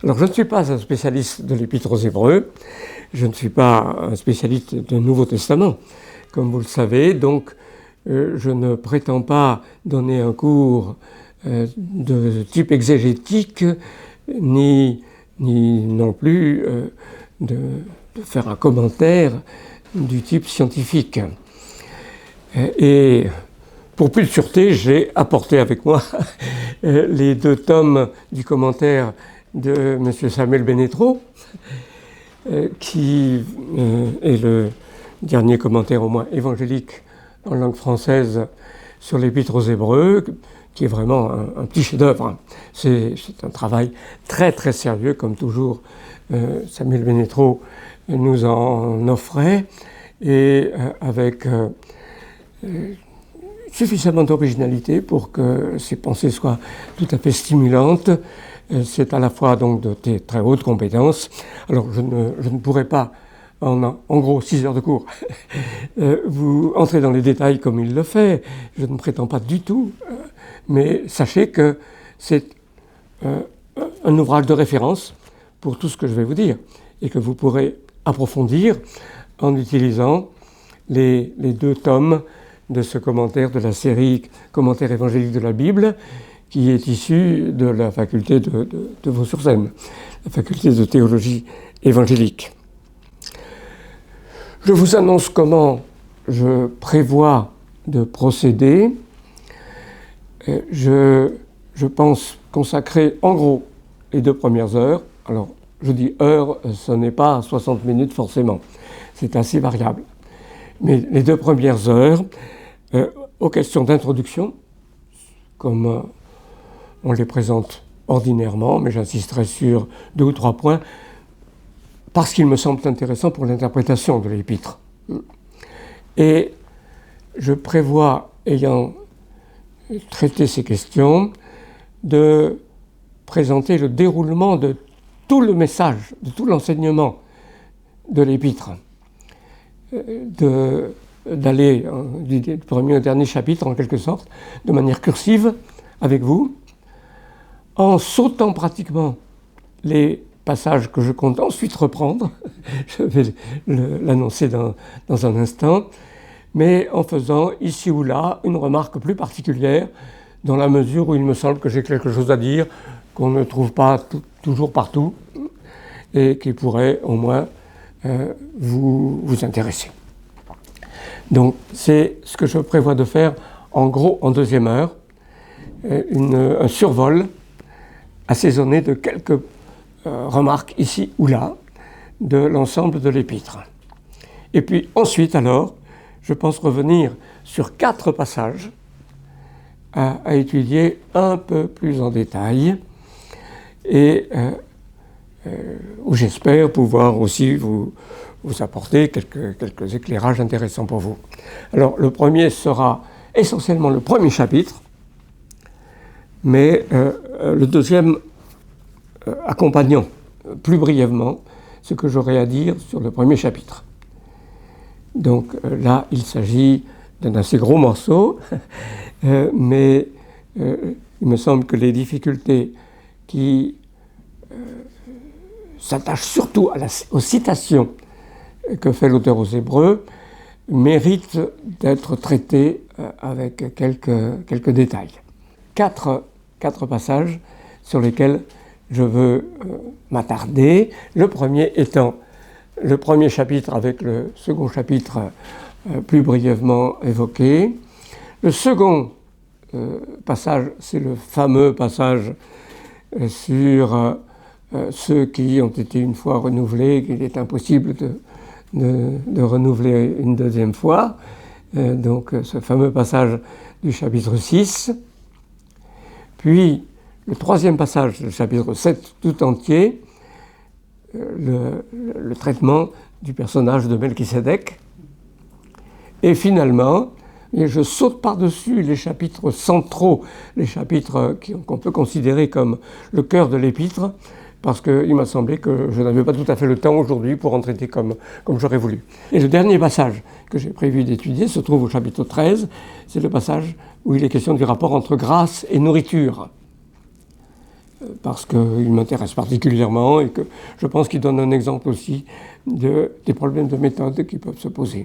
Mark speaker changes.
Speaker 1: Alors, je ne suis pas un spécialiste de l'Épître aux Hébreux, je ne suis pas un spécialiste du Nouveau Testament, comme vous le savez, donc je ne prétends pas donner un cours de type exégétique, ni non plus de faire un commentaire du type scientifique. Et pour plus de sûreté, j'ai apporté avec moi les 2 tomes du commentaire de M. Samuel Benetro, qui est le dernier commentaire au moins évangélique en langue française sur l'Épître aux Hébreux, qui est vraiment un petit chef-d'œuvre. C'est un travail très très sérieux, comme toujours Samuel Benetro nous en offrait, et avec suffisamment d'originalité pour que ses pensées soient tout à fait stimulantes. C'est à la fois donc de très hautes compétences. Alors je ne pourrais pas, en gros 6 heures de cours, vous entrer dans les détails comme il le fait. Je ne prétends pas du tout, mais sachez que c'est un ouvrage de référence pour tout ce que je vais vous dire et que vous pourrez approfondir en utilisant les 2 tomes de ce commentaire de la série Commentaires évangéliques de la Bible, qui est issu de la faculté de Vaux-sur-Seine, la faculté de théologie évangélique. Je vous annonce comment je prévois de procéder. Je pense consacrer en gros les 2 premières heures. Alors, je dis heures, ce n'est pas 60 minutes forcément, c'est assez variable. Mais les 2 premières heures, aux questions d'introduction, comme on les présente ordinairement, mais j'insisterai sur 2 ou 3 points, parce qu'ils me semblent intéressants pour l'interprétation de l'Épître. Et je prévois, ayant traité ces questions, de présenter le déroulement de tout le message, de tout l'enseignement de l'Épître, d'aller du premier au dernier chapitre, en quelque sorte, de manière cursive, avec vous, en sautant pratiquement les passages que je compte ensuite reprendre, je vais l'annoncer dans un instant, mais en faisant ici ou là une remarque plus particulière, dans la mesure où il me semble que j'ai quelque chose à dire qu'on ne trouve pas toujours partout, et qui pourrait au moins vous intéresser. Donc c'est ce que je prévois de faire en gros en 2e heure, un survol assaisonné de quelques remarques ici ou là de l'ensemble de l'Épître. Et puis ensuite alors, je pense revenir sur 4 passages à étudier un peu plus en détail et où j'espère pouvoir aussi vous apporter quelques éclairages intéressants pour vous. Alors le premier sera essentiellement le premier chapitre, mais le deuxième accompagnant plus brièvement ce que j'aurai à dire sur le premier chapitre. Donc là, il s'agit d'un assez gros morceau, mais il me semble que les difficultés qui s'attachent surtout aux citations que fait l'auteur aux Hébreux méritent d'être traitées avec quelques détails. Quatre passages sur lesquels je veux m'attarder. Le premier étant le premier chapitre avec le second chapitre plus brièvement évoqué. Le second passage, c'est le fameux passage sur ceux qui ont été une fois renouvelés, qu'il est impossible de renouveler une deuxième fois. Donc ce fameux passage du chapitre 6. Puis le troisième passage, le chapitre 7 tout entier, le traitement du personnage de Melchisédek. Et finalement, je saute par-dessus les chapitres centraux, les chapitres qu'on peut considérer comme le cœur de l'épître, parce qu'il m'a semblé que je n'avais pas tout à fait le temps aujourd'hui pour en traiter comme j'aurais voulu. Et le dernier passage que j'ai prévu d'étudier se trouve au chapitre 13, c'est le passage où il est question du rapport entre grâce et nourriture. parce qu'il m'intéresse particulièrement et que je pense qu'il donne un exemple aussi des problèmes de méthode qui peuvent se poser.